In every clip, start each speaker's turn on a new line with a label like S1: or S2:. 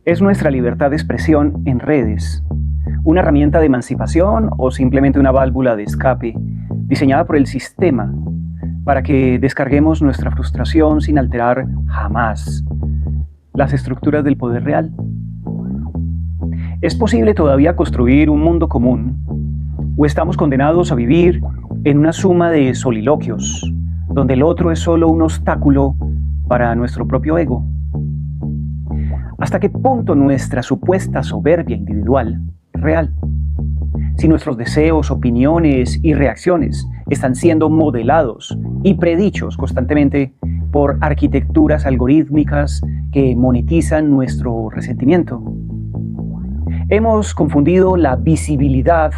S1: ¿Es nuestra libertad de expresión en redes una herramienta de emancipación o simplemente una válvula de escape diseñada por el sistema para que descarguemos nuestra frustración sin alterar jamás las estructuras del poder real? ¿Es posible todavía construir un mundo común o estamos condenados a vivir en una suma de soliloquios donde el otro es solo un obstáculo para nuestro propio ego? ¿Hasta qué punto nuestra supuesta soberbia individual es real? Si nuestros deseos, opiniones y reacciones están siendo modelados y predichos constantemente por arquitecturas algorítmicas que monetizan nuestro resentimiento. Hemos confundido la visibilidad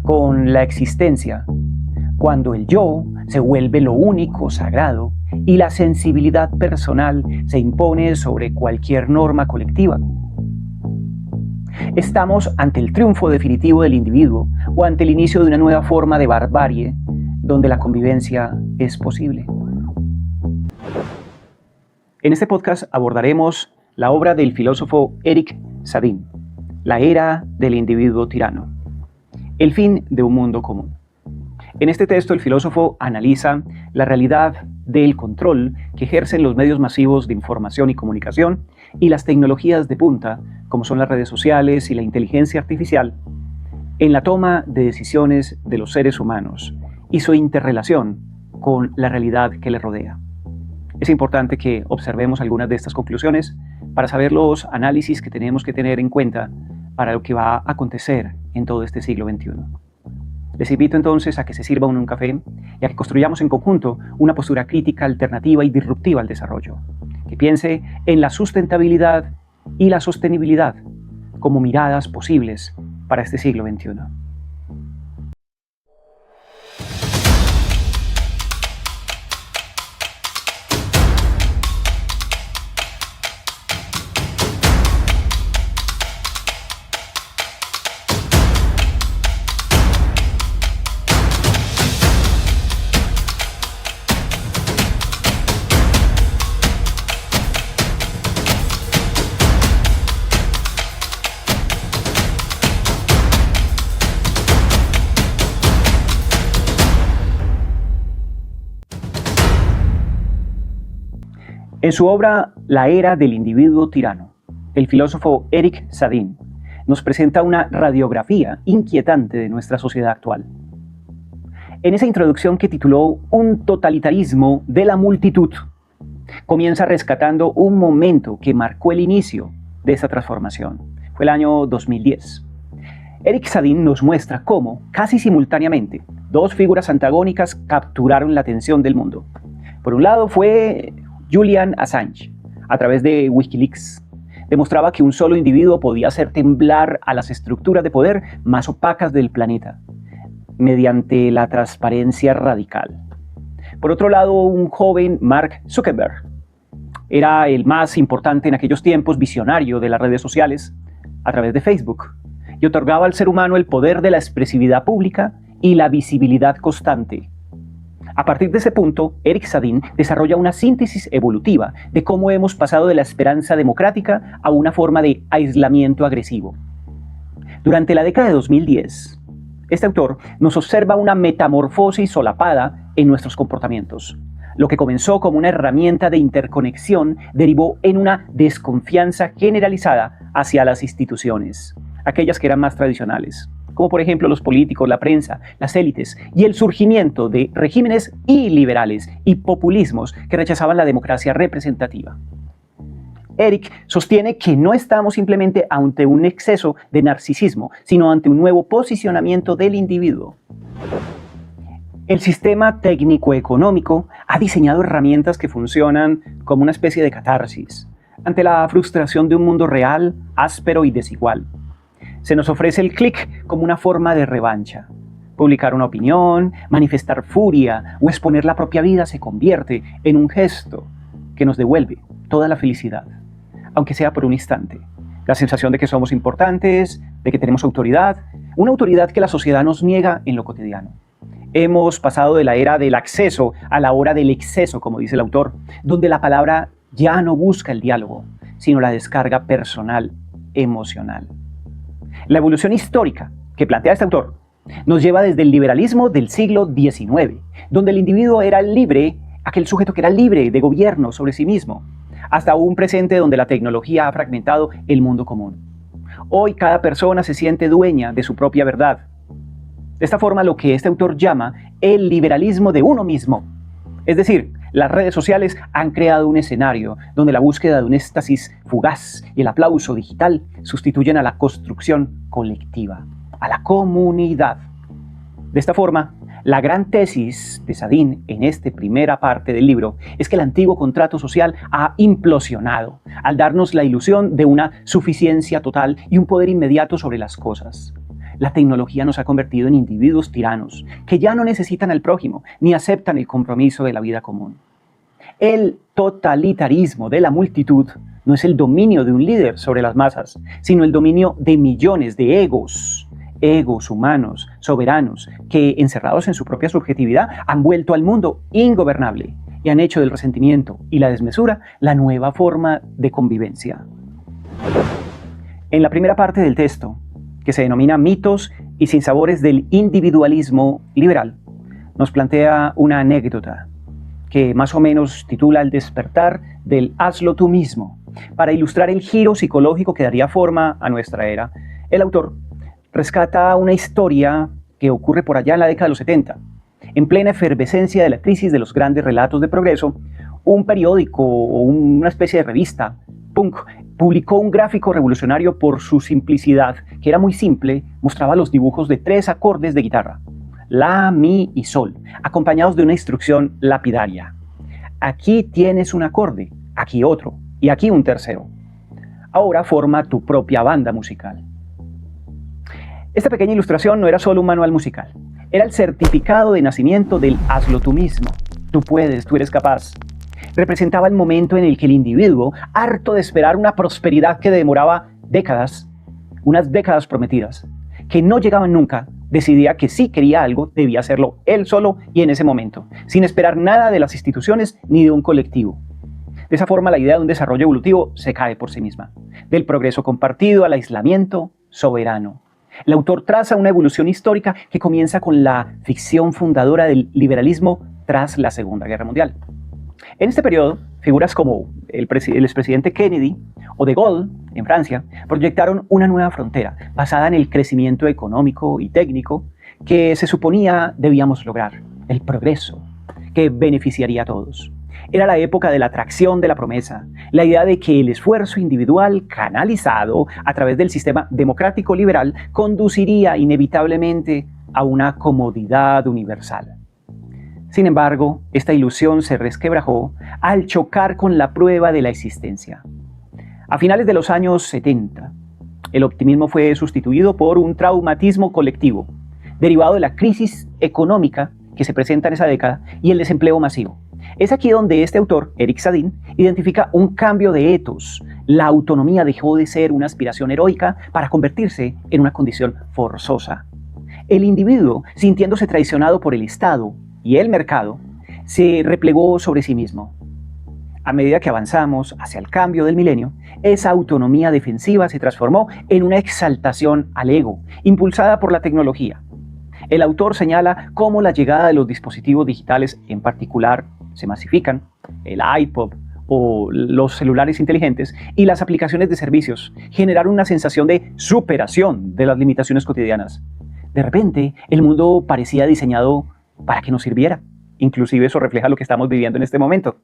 S1: con la existencia, cuando el yo se vuelve lo único sagrado y la sensibilidad personal se impone sobre cualquier norma colectiva. ¿Estamos ante el triunfo definitivo del individuo o ante el inicio de una nueva forma de barbarie donde la convivencia es posible? En este podcast abordaremos la obra del filósofo Eric Sadin, La era del individuo tirano, el fin de un mundo común. En este texto el filósofo analiza la realidad del control que ejercen los medios masivos de información y comunicación y las tecnologías de punta, como son las redes sociales y la inteligencia artificial, en la toma de decisiones de los seres humanos y su interrelación con la realidad que les rodea. Es importante que observemos algunas de estas conclusiones para saber los análisis que tenemos que tener en cuenta para lo que va a acontecer en todo este siglo XXI. Les invito entonces a que se sirvan un café y a que construyamos en conjunto una postura crítica, alternativa y disruptiva al desarrollo, que piense en la sustentabilidad y la sostenibilidad como miradas posibles para este siglo XXI. En su obra La era del individuo tirano, el filósofo Eric Sadin nos presenta una radiografía inquietante de nuestra sociedad actual. En esa introducción que tituló Un totalitarismo de la multitud, comienza rescatando un momento que marcó el inicio de esa transformación. Fue el año 2010. Eric Sadin nos muestra cómo, casi simultáneamente, dos figuras antagónicas capturaron la atención del mundo. Por un lado fue Julian Assange, a través de Wikileaks, demostraba que un solo individuo podía hacer temblar a las estructuras de poder más opacas del planeta, mediante la transparencia radical. Por otro lado, un joven Mark Zuckerberg era el más importante en aquellos tiempos visionario de las redes sociales a través de Facebook y otorgaba al ser humano el poder de la expresividad pública y la visibilidad constante. A partir de ese punto, Eric Sadin desarrolla una síntesis evolutiva de cómo hemos pasado de la esperanza democrática a una forma de aislamiento agresivo. Durante la década de 2010, este autor nos observa una metamorfosis solapada en nuestros comportamientos. Lo que comenzó como una herramienta de interconexión derivó en una desconfianza generalizada hacia las instituciones, aquellas que eran más tradicionales, como por ejemplo los políticos, la prensa, las élites, y el surgimiento de regímenes iliberales y populismos que rechazaban la democracia representativa. Eric sostiene que no estamos simplemente ante un exceso de narcisismo, sino ante un nuevo posicionamiento del individuo. El sistema técnico-económico ha diseñado herramientas que funcionan como una especie de catarsis ante la frustración de un mundo real, áspero y desigual. Se nos ofrece el clic como una forma de revancha. Publicar una opinión, manifestar furia o exponer la propia vida se convierte en un gesto que nos devuelve toda la felicidad, aunque sea por un instante. La sensación de que somos importantes, de que tenemos autoridad, una autoridad que la sociedad nos niega en lo cotidiano. Hemos pasado de la era del acceso a la hora del exceso, como dice el autor, donde la palabra ya no busca el diálogo, sino la descarga personal emocional. La evolución histórica que plantea este autor nos lleva desde el liberalismo del siglo XIX, donde el individuo era libre, aquel sujeto que era libre de gobierno sobre sí mismo, hasta un presente donde la tecnología ha fragmentado el mundo común. Hoy cada persona se siente dueña de su propia verdad. De esta forma, lo que este autor llama el liberalismo de uno mismo. Es decir, las redes sociales han creado un escenario donde la búsqueda de un éxtasis fugaz y el aplauso digital sustituyen a la construcción colectiva, a la comunidad. De esta forma, la gran tesis de Sadin en esta primera parte del libro es que el antiguo contrato social ha implosionado al darnos la ilusión de una suficiencia total y un poder inmediato sobre las cosas. La tecnología nos ha convertido en individuos tiranos que ya no necesitan al prójimo ni aceptan el compromiso de la vida común. El totalitarismo de la multitud no es el dominio de un líder sobre las masas, sino el dominio de millones de egos humanos, soberanos, que encerrados en su propia subjetividad han vuelto al mundo ingobernable y han hecho del resentimiento y la desmesura la nueva forma de convivencia. En la primera parte del texto, que se denomina Mitos y sinsabores del individualismo liberal, nos plantea una anécdota que más o menos titula El despertar del hazlo tú mismo. Para ilustrar el giro psicológico que daría forma a nuestra era, el autor rescata una historia que ocurre por allá en la década de los 70. En plena efervescencia de la crisis de los grandes relatos de progreso, un periódico o una especie de revista, punk, publicó un gráfico revolucionario por su simplicidad, que era muy simple, mostraba los dibujos de 3 acordes de guitarra, la, mi y sol, acompañados de una instrucción lapidaria. Aquí tienes un acorde, aquí otro y aquí un tercero. Ahora forma tu propia banda musical. Esta pequeña ilustración no era solo un manual musical, era el certificado de nacimiento del hazlo tú mismo. Tú puedes, tú eres capaz. Representaba el momento en el que el individuo, harto de esperar una prosperidad que demoraba décadas, unas décadas prometidas, que no llegaban nunca, decidía que si quería algo, debía hacerlo él solo y en ese momento, sin esperar nada de las instituciones ni de un colectivo. De esa forma, la idea de un desarrollo evolutivo se cae por sí misma, del progreso compartido al aislamiento soberano. El autor traza una evolución histórica que comienza con la ficción fundadora del liberalismo tras la Segunda Guerra Mundial. En este periodo, figuras como el expresidente Kennedy o de Gaulle en Francia proyectaron una nueva frontera basada en el crecimiento económico y técnico que se suponía debíamos lograr, el progreso que beneficiaría a todos. Era la época de la atracción de la promesa, la idea de que el esfuerzo individual canalizado a través del sistema democrático liberal conduciría inevitablemente a una comodidad universal. Sin embargo, esta ilusión se resquebrajó al chocar con la prueba de la existencia. A finales de los años 70, el optimismo fue sustituido por un traumatismo colectivo, derivado de la crisis económica que se presenta en esa década y el desempleo masivo. Es aquí donde este autor, Eric Sadin, identifica un cambio de etos. La autonomía dejó de ser una aspiración heroica para convertirse en una condición forzosa. El individuo, sintiéndose traicionado por el Estado y el mercado, se replegó sobre sí mismo. A medida que avanzamos hacia el cambio del milenio, esa autonomía defensiva se transformó en una exaltación al ego, impulsada por la tecnología. El autor señala cómo la llegada de los dispositivos digitales, en particular, se masifican, el iPod o los celulares inteligentes y las aplicaciones de servicios, generaron una sensación de superación de las limitaciones cotidianas. De repente, el mundo parecía diseñado para que nos sirviera. Inclusive eso refleja lo que estamos viviendo en este momento.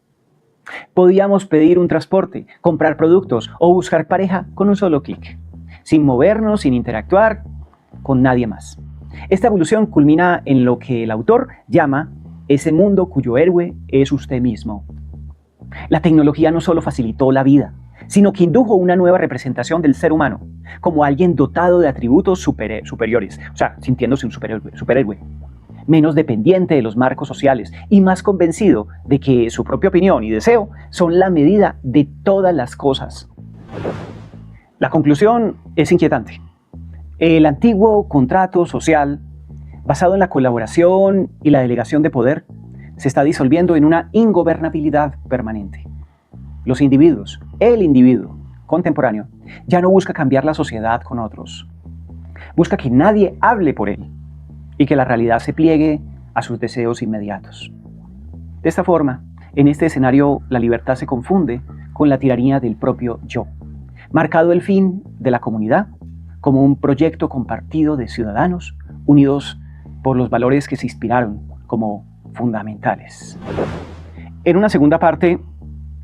S1: Podíamos pedir un transporte, comprar productos o buscar pareja con un solo clic, sin movernos, sin interactuar con nadie más. Esta evolución culmina en lo que el autor llama ese mundo cuyo héroe es usted mismo. La tecnología no solo facilitó la vida, sino que indujo una nueva representación del ser humano, como alguien dotado de atributos superiores, o sea, sintiéndose un superhéroe, menos dependiente de los marcos sociales y más convencido de que su propia opinión y deseo son la medida de todas las cosas. La conclusión es inquietante. El antiguo contrato social, basado en la colaboración y la delegación de poder, se está disolviendo en una ingobernabilidad permanente. Los individuos, el individuo, contemporáneo ya no busca cambiar la sociedad con otros. Busca que nadie hable por él y que la realidad se pliegue a sus deseos inmediatos. De esta forma, en este escenario, la libertad se confunde con la tiranía del propio yo, marcado el fin de la comunidad como un proyecto compartido de ciudadanos unidos por los valores que se inspiraron como fundamentales. En una segunda parte,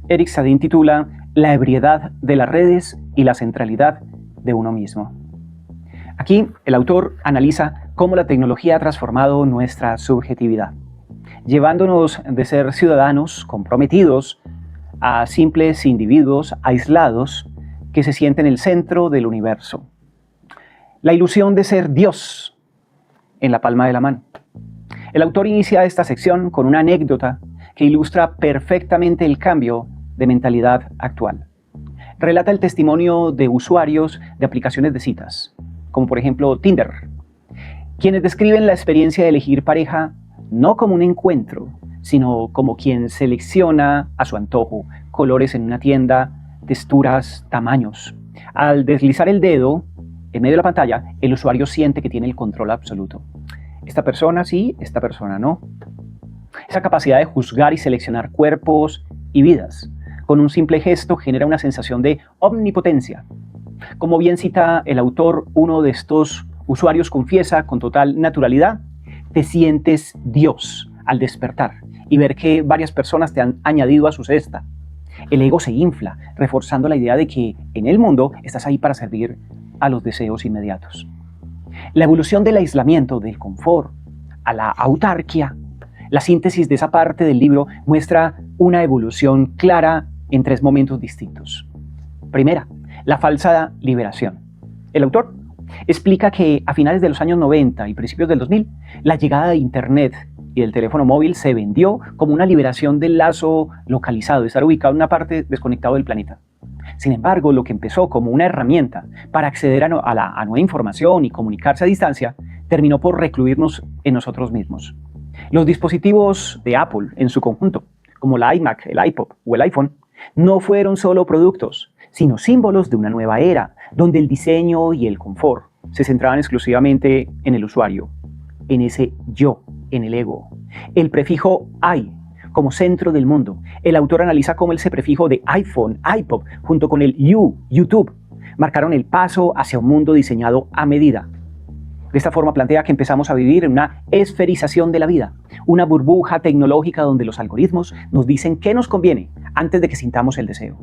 S1: Eric Sadin titula La ebriedad de las redes y la centralidad de uno mismo. Aquí, el autor analiza cómo la tecnología ha transformado nuestra subjetividad, llevándonos de ser ciudadanos comprometidos a simples individuos aislados que se sienten en el centro del universo. La ilusión de ser Dios en la palma de la mano. El autor inicia esta sección con una anécdota que ilustra perfectamente el cambio de mentalidad actual. Relata el testimonio de usuarios de aplicaciones de citas, como por ejemplo Tinder, quienes describen la experiencia de elegir pareja no como un encuentro, sino como quien selecciona a su antojo colores en una tienda, texturas, tamaños. Al deslizar el dedo en medio de la pantalla, el usuario siente que tiene el control absoluto. Esta persona sí, esta persona no. Esa capacidad de juzgar y seleccionar cuerpos y vidas con un simple gesto genera una sensación de omnipotencia. Como bien cita el autor, uno de estos usuarios confiesa con total naturalidad: te sientes Dios al despertar y ver que varias personas te han añadido a su cesta. El ego se infla, reforzando la idea de que en el mundo estás ahí para servir a los deseos inmediatos. La evolución del aislamiento, del confort, a la autarquía. La síntesis de esa parte del libro muestra una evolución clara en tres momentos distintos. Primera, la falsa liberación. El autor explica que a finales de los años 90 y principios del 2000, la llegada de Internet y del teléfono móvil se vendió como una liberación del lazo localizado, de estar ubicado en una parte desconectado del planeta. Sin embargo, lo que empezó como una herramienta para acceder a nueva información y comunicarse a distancia, terminó por recluirnos en nosotros mismos. Los dispositivos de Apple en su conjunto, como la iMac, el iPod o el iPhone, no fueron solo productos, sino símbolos de una nueva era, donde el diseño y el confort se centraban exclusivamente en el usuario, en ese yo, en el ego. El prefijo I como centro del mundo. El autor analiza cómo ese prefijo de iPhone, iPod, junto con el YouTube, marcaron el paso hacia un mundo diseñado a medida. De esta forma plantea que empezamos a vivir en una esferización de la vida, una burbuja tecnológica donde los algoritmos nos dicen qué nos conviene antes de que sintamos el deseo.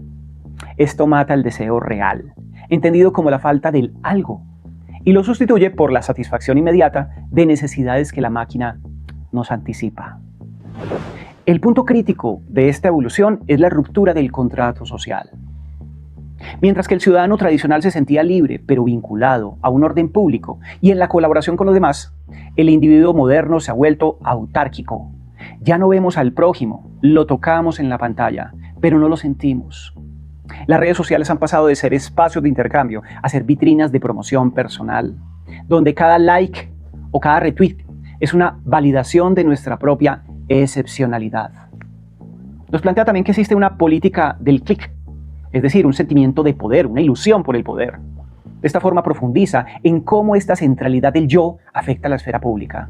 S1: Esto mata el deseo real, entendido como la falta del algo, y lo sustituye por la satisfacción inmediata de necesidades que la máquina nos anticipa. El punto crítico de esta evolución es la ruptura del contrato social. Mientras que el ciudadano tradicional se sentía libre, pero vinculado a un orden público y en la colaboración con los demás, el individuo moderno se ha vuelto autárquico. Ya no vemos al prójimo, lo tocamos en la pantalla, pero no lo sentimos. Las redes sociales han pasado de ser espacios de intercambio a ser vitrinas de promoción personal, donde cada like o cada retweet es una validación de nuestra propia excepcionalidad. Nos plantea también que existe una política del clic, es decir, un sentimiento de poder, una ilusión por el poder. De esta forma profundiza en cómo esta centralidad del yo afecta a la esfera pública.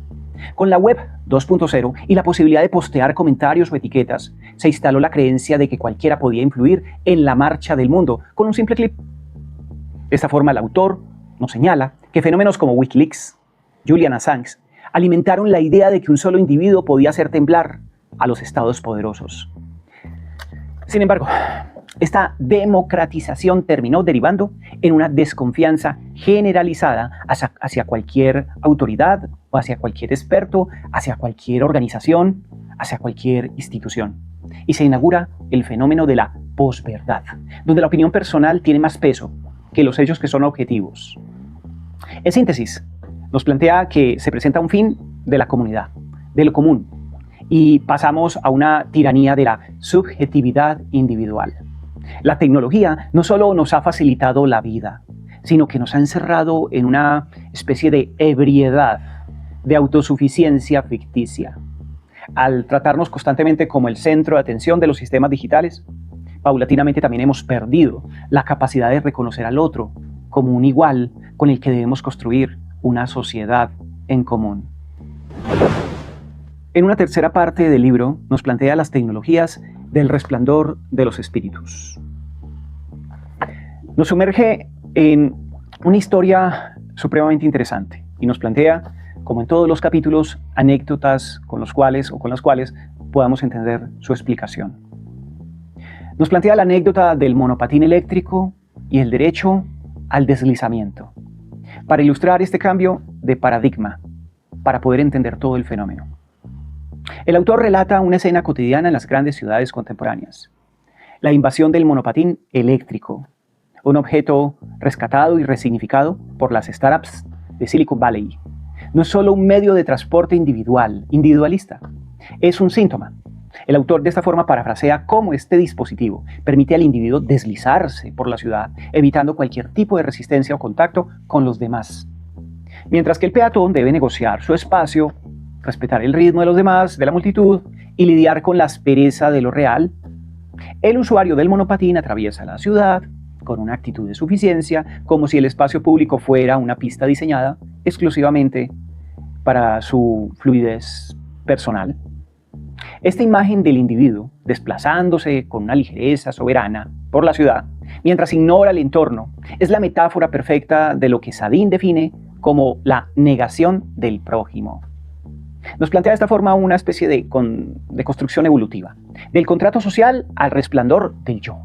S1: Con la web 2.0 y la posibilidad de postear comentarios o etiquetas, se instaló la creencia de que cualquiera podía influir en la marcha del mundo con un simple clip. De esta forma, el autor nos señala que fenómenos como Wikileaks, Julian Assange, alimentaron la idea de que un solo individuo podía hacer temblar a los estados poderosos. Sin embargo, esta democratización terminó derivando en una desconfianza generalizada hacia cualquier autoridad o hacia cualquier experto, hacia cualquier organización, hacia cualquier institución. Y se inaugura el fenómeno de la posverdad, donde la opinión personal tiene más peso que los hechos que son objetivos. En síntesis, nos plantea que se presenta un fin de la comunidad, de lo común, y pasamos a una tiranía de la subjetividad individual. La tecnología no solo nos ha facilitado la vida, sino que nos ha encerrado en una especie de ebriedad, de autosuficiencia ficticia. Al tratarnos constantemente como el centro de atención de los sistemas digitales, Paulatinamente también hemos perdido la capacidad de reconocer al otro como un igual con el que debemos construir una sociedad en común. En una tercera parte del libro nos plantea las tecnologías del resplandor de los espíritus. Nos sumerge en una historia supremamente interesante y nos plantea, como en todos los capítulos, anécdotas con las cuales podamos entender su explicación. Nos plantea la anécdota del monopatín eléctrico y el derecho al deslizamiento, para ilustrar este cambio de paradigma, para poder entender todo el fenómeno. El autor relata una escena cotidiana en las grandes ciudades contemporáneas: la invasión del monopatín eléctrico, un objeto rescatado y resignificado por las startups de Silicon Valley. No es solo un medio de transporte individualista, es un síntoma. El autor de esta forma parafrasea cómo este dispositivo permite al individuo deslizarse por la ciudad, evitando cualquier tipo de resistencia o contacto con los demás. Mientras que el peatón debe negociar su espacio, respetar el ritmo de los demás, de la multitud, y lidiar con la aspereza de lo real, el usuario del monopatín atraviesa la ciudad con una actitud de suficiencia, como si el espacio público fuera una pista diseñada exclusivamente para su fluidez personal. Esta imagen del individuo desplazándose con una ligereza soberana por la ciudad, mientras ignora el entorno, es la metáfora perfecta de lo que Sadin define como la negación del prójimo. Nos plantea de esta forma una especie de construcción evolutiva, del contrato social al resplandor del yo.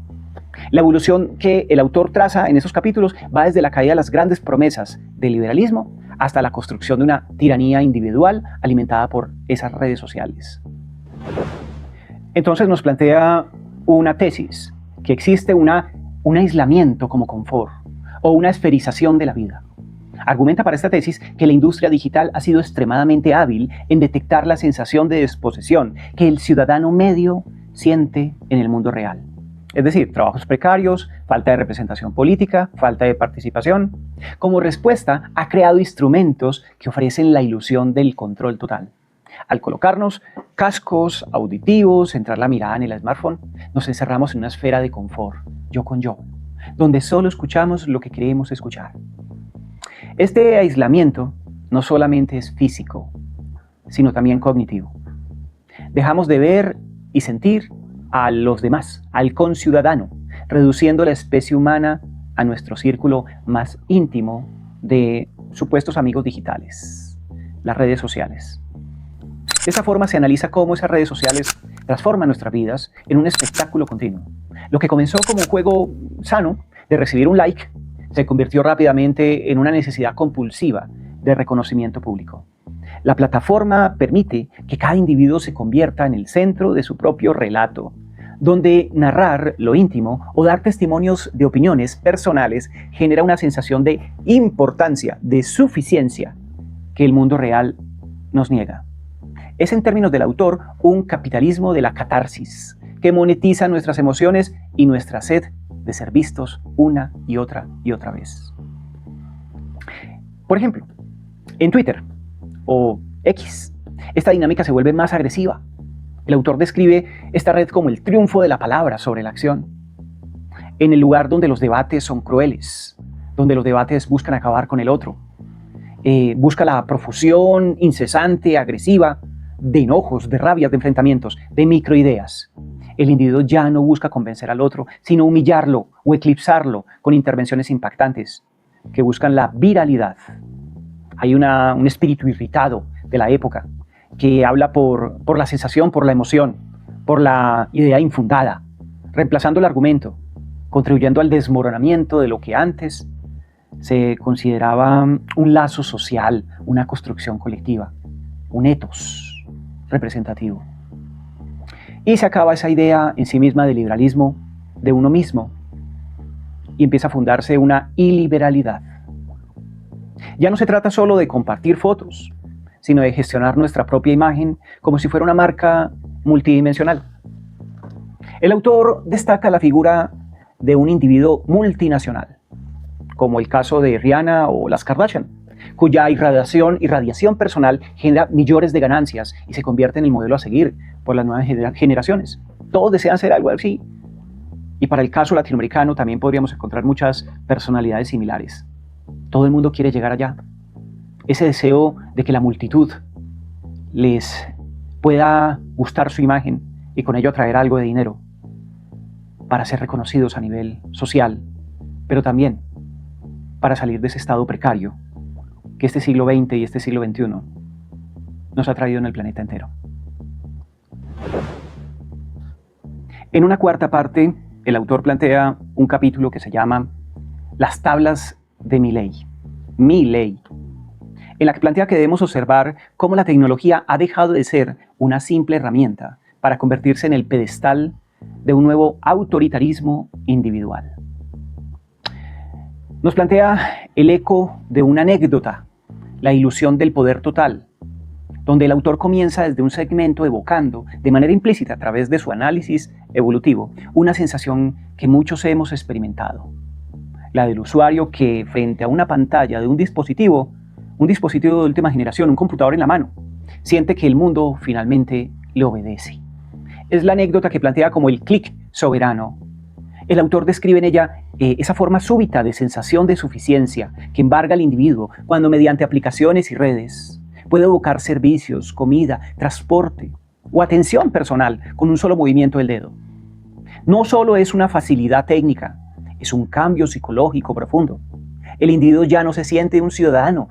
S1: La evolución que el autor traza en esos capítulos va desde la caída de las grandes promesas del liberalismo hasta la construcción de una tiranía individual alimentada por esas redes sociales. Entonces nos plantea una tesis, que existe un aislamiento como confort o una esferización de la vida. Argumenta para esta tesis que la industria digital ha sido extremadamente hábil en detectar la sensación de desposesión que el ciudadano medio siente en el mundo real. Es decir, trabajos precarios, falta de representación política, falta de participación. Como respuesta, ha creado instrumentos que ofrecen la ilusión del control total. Al colocarnos cascos auditivos, centrar la mirada en el smartphone, nos encerramos en una esfera de confort, yo con yo, donde solo escuchamos lo que queremos escuchar. Este aislamiento no solamente es físico, sino también cognitivo. Dejamos de ver y sentir a los demás, al conciudadano, reduciendo la especie humana a nuestro círculo más íntimo de supuestos amigos digitales, las redes sociales. De esa forma se analiza cómo esas redes sociales transforman nuestras vidas en un espectáculo continuo. Lo que comenzó como un juego sano de recibir un like se convirtió rápidamente en una necesidad compulsiva de reconocimiento público. La plataforma permite que cada individuo se convierta en el centro de su propio relato, donde narrar lo íntimo o dar testimonios de opiniones personales genera una sensación de importancia, de suficiencia, que el mundo real nos niega. Es, en términos del autor, un capitalismo de la catarsis, que monetiza nuestras emociones y nuestra sed de ser vistos una y otra vez. Por ejemplo, en Twitter o X, esta dinámica se vuelve más agresiva. El autor describe esta red como el triunfo de la palabra sobre la acción, en el lugar donde los debates son crueles, donde los debates buscan acabar con el otro, busca la profusión incesante, agresiva, de enojos, de rabias, de enfrentamientos, de microideas. El individuo ya no busca convencer al otro, sino humillarlo o eclipsarlo con intervenciones impactantes que buscan la viralidad. Hay un espíritu irritado de la época que habla por la sensación, por la emoción, por la idea infundada, reemplazando el argumento, contribuyendo al desmoronamiento de lo que antes se consideraba un lazo social, una construcción colectiva, un ethos representativo. Y se acaba esa idea en sí misma de liberalismo de uno mismo y empieza a fundarse una iliberalidad. Ya no se trata solo de compartir fotos, sino de gestionar nuestra propia imagen como si fuera una marca multidimensional. El autor destaca la figura de un individuo multinacional, como el caso de Rihanna o las Kardashian, cuya irradiación personal genera millones de ganancias y se convierte en el modelo a seguir por las nuevas generaciones. Todos desean ser algo así, Y para el caso latinoamericano también podríamos encontrar muchas personalidades similares. Todo el mundo quiere llegar allá. Ese deseo de que la multitud les pueda gustar su imagen y con ello atraer algo de dinero para ser reconocidos a nivel social, pero también para salir de ese estado precario que este siglo XX y este siglo XXI nos ha traído en el planeta entero. En una cuarta parte, el autor plantea un capítulo que se llama Las tablas de mi ley, en la que plantea que debemos observar cómo la tecnología ha dejado de ser una simple herramienta para convertirse en el pedestal de un nuevo autoritarismo individual. Nos plantea el eco de una anécdota, la ilusión del poder total, donde el autor comienza desde un segmento evocando de manera implícita a través de su análisis evolutivo una sensación que muchos hemos experimentado, la del usuario que frente a una pantalla de un dispositivo de última generación, un computador en la mano, siente que el mundo finalmente le obedece. Es la anécdota que plantea como el clic soberano. El autor describe en ella esa forma súbita de sensación de suficiencia que embarga al individuo cuando mediante aplicaciones y redes puede evocar servicios, comida, transporte o atención personal con un solo movimiento del dedo. No solo es una facilidad técnica, es un cambio psicológico profundo. El individuo ya no se siente un ciudadano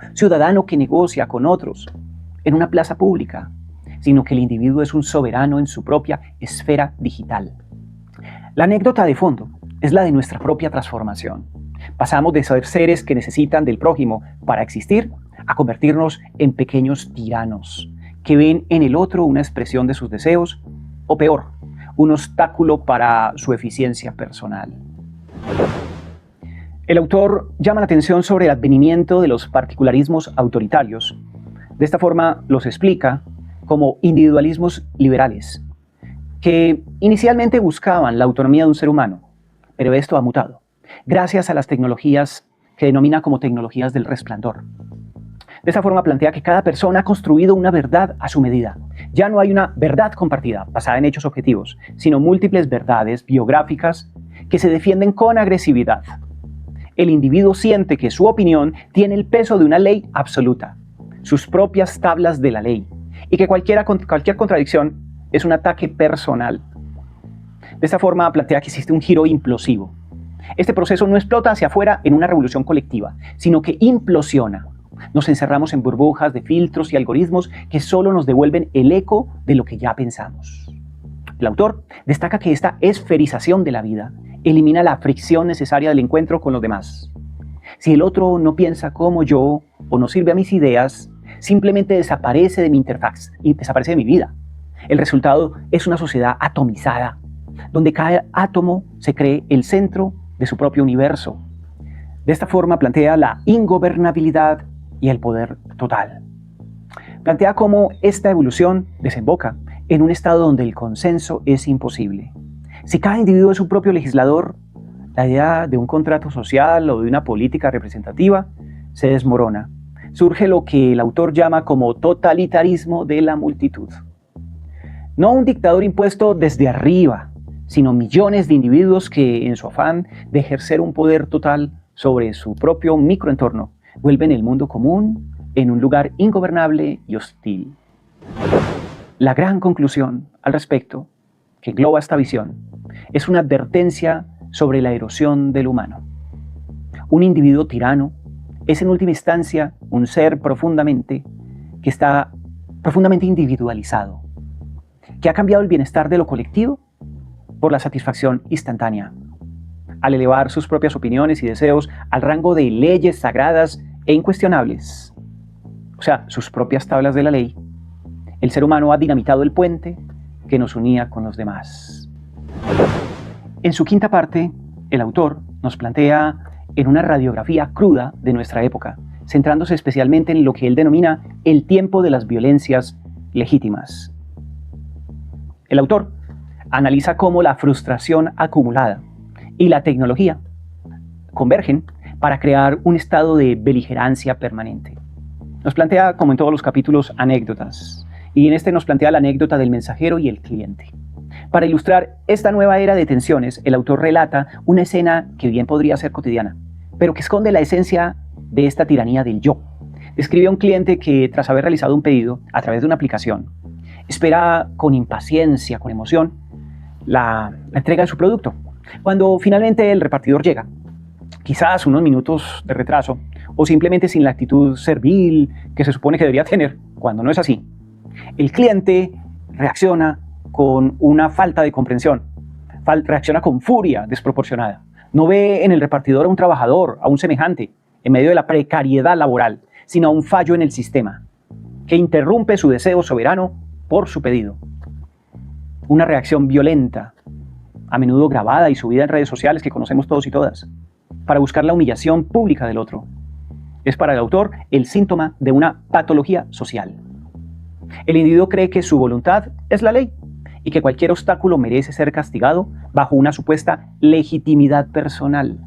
S1: que negocia con otros en una plaza pública, sino que el individuo es un soberano en su propia esfera digital. La anécdota de fondo es la de nuestra propia transformación. Pasamos de ser seres que necesitan del prójimo para existir a convertirnos en pequeños tiranos que ven en el otro una expresión de sus deseos o peor, un obstáculo para su eficiencia personal. El autor llama la atención sobre el advenimiento de los particularismos autoritarios. De esta forma los explica como individualismos liberales, que inicialmente buscaban la autonomía de un ser humano, pero esto ha mutado, gracias a las tecnologías que denomina como tecnologías del resplandor. De esta forma plantea que cada persona ha construido una verdad a su medida. Ya no hay una verdad compartida, basada en hechos objetivos, sino múltiples verdades biográficas que se defienden con agresividad. El individuo siente que su opinión tiene el peso de una ley absoluta, sus propias tablas de la ley, y que cualquier contradicción es un ataque personal. De esta forma plantea que existe un giro implosivo. Este proceso no explota hacia afuera en una revolución colectiva, sino que implosiona. Nos encerramos en burbujas de filtros y algoritmos que solo nos devuelven el eco de lo que ya pensamos. El autor destaca que esta esferización de la vida elimina la fricción necesaria del encuentro con los demás. Si el otro no piensa como yo o no sirve a mis ideas, simplemente desaparece de mi interfaz y desaparece de mi vida. El resultado es una sociedad atomizada, donde cada átomo se cree el centro de su propio universo. De esta forma plantea la ingobernabilidad y el poder total. Plantea cómo esta evolución desemboca en un estado donde el consenso es imposible. Si cada individuo es su propio legislador, la idea de un contrato social o de una política representativa se desmorona. Surge lo que el autor llama como totalitarismo de la multitud. No un dictador impuesto desde arriba, sino millones de individuos que, en su afán de ejercer un poder total sobre su propio microentorno, vuelven el mundo común en un lugar ingobernable y hostil. La gran conclusión al respecto, que engloba esta visión, es una advertencia sobre la erosión del humano. Un individuo tirano es en última instancia un ser que está profundamente individualizado, que ha cambiado el bienestar de lo colectivo por la satisfacción instantánea, al elevar sus propias opiniones y deseos al rango de leyes sagradas e incuestionables, o sea, sus propias tablas de la ley. El ser humano ha dinamitado el puente que nos unía con los demás. En su quinta parte, el autor nos plantea en una radiografía cruda de nuestra época, centrándose especialmente en lo que él denomina el tiempo de las violencias legítimas. El autor analiza cómo la frustración acumulada y la tecnología convergen para crear un estado de beligerancia permanente. Nos plantea, como en todos los capítulos, anécdotas, y en este nos plantea la anécdota del mensajero y el cliente. Para ilustrar esta nueva era de tensiones, el autor relata una escena que bien podría ser cotidiana, pero que esconde la esencia de esta tiranía del yo. Describe a un cliente que, tras haber realizado un pedido a través de una aplicación, espera con impaciencia, con emoción, la entrega de su producto. Cuando finalmente el repartidor llega, quizás unos minutos de retraso, o simplemente sin la actitud servil que se supone que debería tener, cuando no es así, el cliente reacciona con una falta de comprensión, reacciona con furia desproporcionada. No ve en el repartidor a un trabajador, a un semejante, en medio de la precariedad laboral, sino a un fallo en el sistema, que interrumpe su deseo soberano por su pedido. Una reacción violenta, a menudo grabada y subida en redes sociales que conocemos todos y todas, para buscar la humillación pública del otro. Es para el autor el síntoma de una patología social. El individuo cree que su voluntad es la ley y que cualquier obstáculo merece ser castigado bajo una supuesta legitimidad personal.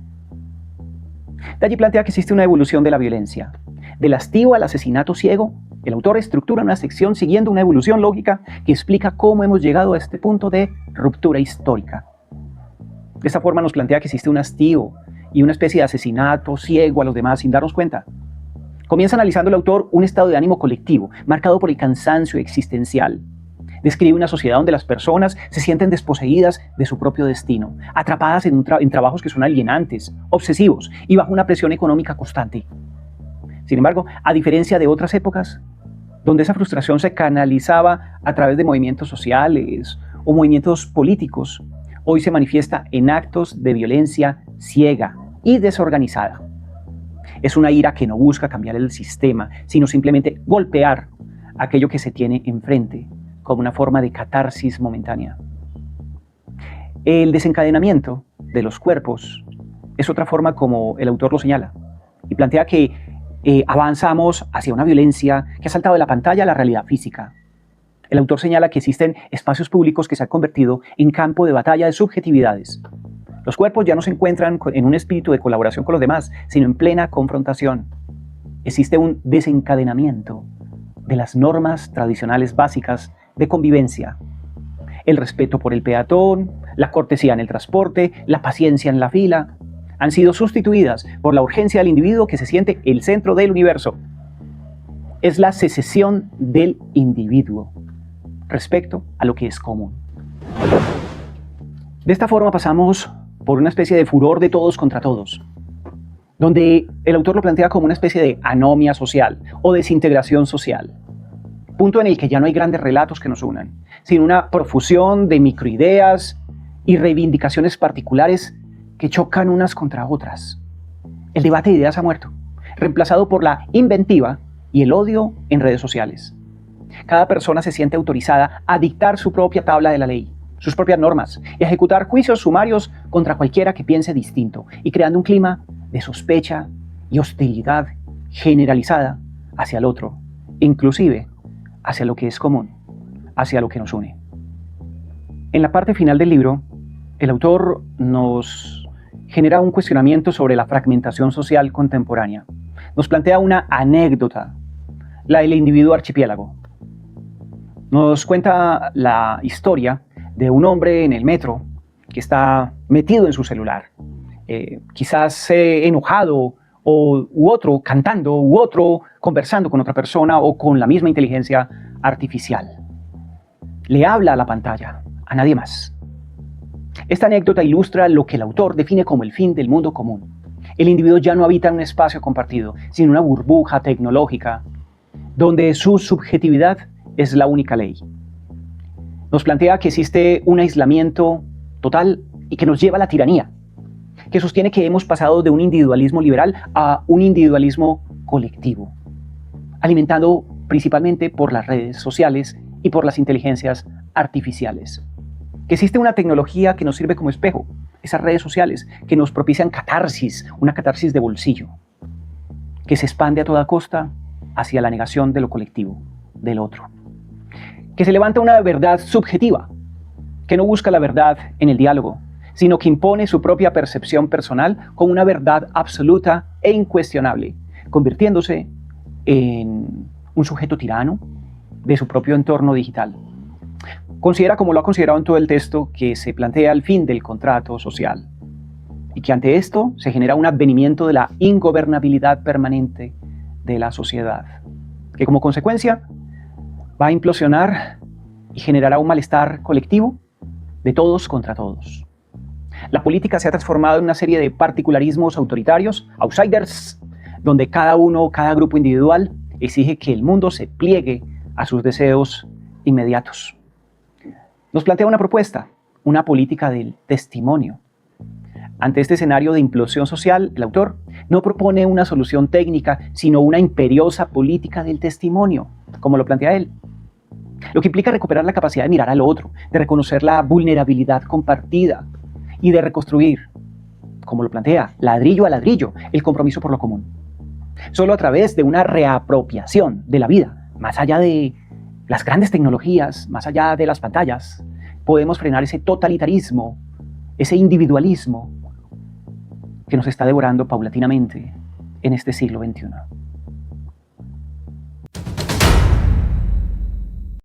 S1: De allí plantea que existe una evolución de la violencia. Del hastío al asesinato ciego, el autor estructura una sección siguiendo una evolución lógica que explica cómo hemos llegado a este punto de ruptura histórica. De esta forma nos plantea que existe un hastío y una especie de asesinato ciego a los demás sin darnos cuenta. Comienza analizando el autor un estado de ánimo colectivo, marcado por el cansancio existencial. Describe una sociedad donde las personas se sienten desposeídas de su propio destino, atrapadas en trabajos que son alienantes, obsesivos y bajo una presión económica constante. Sin embargo, a diferencia de otras épocas, donde esa frustración se canalizaba a través de movimientos sociales o movimientos políticos, hoy se manifiesta en actos de violencia ciega y desorganizada. Es una ira que no busca cambiar el sistema, sino simplemente golpear aquello que se tiene enfrente, como una forma de catarsis momentánea. El desencadenamiento de los cuerpos es otra forma como el autor lo señala, y plantea que avanzamos hacia una violencia que ha saltado de la pantalla a la realidad física. El autor señala que existen espacios públicos que se han convertido en campo de batalla de subjetividades. Los cuerpos ya no se encuentran en un espíritu de colaboración con los demás, sino en plena confrontación. Existe un desencadenamiento de las normas tradicionales básicas de convivencia. El respeto por el peatón, la cortesía en el transporte, la paciencia en la fila, han sido sustituidas por la urgencia del individuo que se siente el centro del universo. Es la secesión del individuo respecto a lo que es común. De esta forma pasamos por una especie de furor de todos contra todos, donde el autor lo plantea como una especie de anomia social o desintegración social, punto en el que ya no hay grandes relatos que nos unan, sino una profusión de microideas y reivindicaciones particulares que chocan unas contra otras. El debate de ideas ha muerto, reemplazado por la inventiva y el odio en redes sociales. Cada persona se siente autorizada a dictar su propia tabla de la ley, sus propias normas, y a ejecutar juicios sumarios contra cualquiera que piense distinto, y creando un clima de sospecha y hostilidad generalizada hacia el otro, inclusive hacia lo que es común, hacia lo que nos une. En la parte final del libro, el autor nos genera un cuestionamiento sobre la fragmentación social contemporánea. Nos plantea una anécdota, la del individuo archipiélago. Nos cuenta la historia de un hombre en el metro que está metido en su celular, quizás enojado, u otro cantando, u otro conversando con otra persona o con la misma inteligencia artificial. Le habla a la pantalla, a nadie más. Esta anécdota ilustra lo que el autor define como el fin del mundo común. El individuo ya no habita en un espacio compartido, sino una burbuja tecnológica, donde su subjetividad es la única ley. Nos plantea que existe un aislamiento total y que nos lleva a la tiranía, que sostiene que hemos pasado de un individualismo liberal a un individualismo colectivo, alimentado principalmente por las redes sociales y por las inteligencias artificiales. Que existe una tecnología que nos sirve como espejo, esas redes sociales que nos propician catarsis, una catarsis de bolsillo, que se expande a toda costa hacia la negación de lo colectivo, del otro. Que se levanta una verdad subjetiva, que no busca la verdad en el diálogo, sino que impone su propia percepción personal como una verdad absoluta e incuestionable, convirtiéndose en un sujeto tirano de su propio entorno digital. considera, como lo ha considerado en todo el texto, que se plantea el fin del contrato social y que ante esto se genera un advenimiento de la ingobernabilidad permanente de la sociedad, que como consecuencia va a implosionar y generará un malestar colectivo de todos contra todos. La política se ha transformado en una serie de particularismos autoritarios, outsiders, donde cada grupo individual exige que el mundo se pliegue a sus deseos inmediatos. Nos plantea una propuesta, una política del testimonio. Ante este escenario de implosión social, el autor no propone una solución técnica, sino una imperiosa política del testimonio, como lo plantea él. Lo que implica recuperar la capacidad de mirar al otro, de reconocer la vulnerabilidad compartida y de reconstruir, como lo plantea, ladrillo a ladrillo, el compromiso por lo común. Solo a través de una reapropiación de la vida, más allá de las grandes tecnologías, más allá de las pantallas, podemos frenar ese totalitarismo, ese individualismo que nos está devorando paulatinamente en este siglo XXI.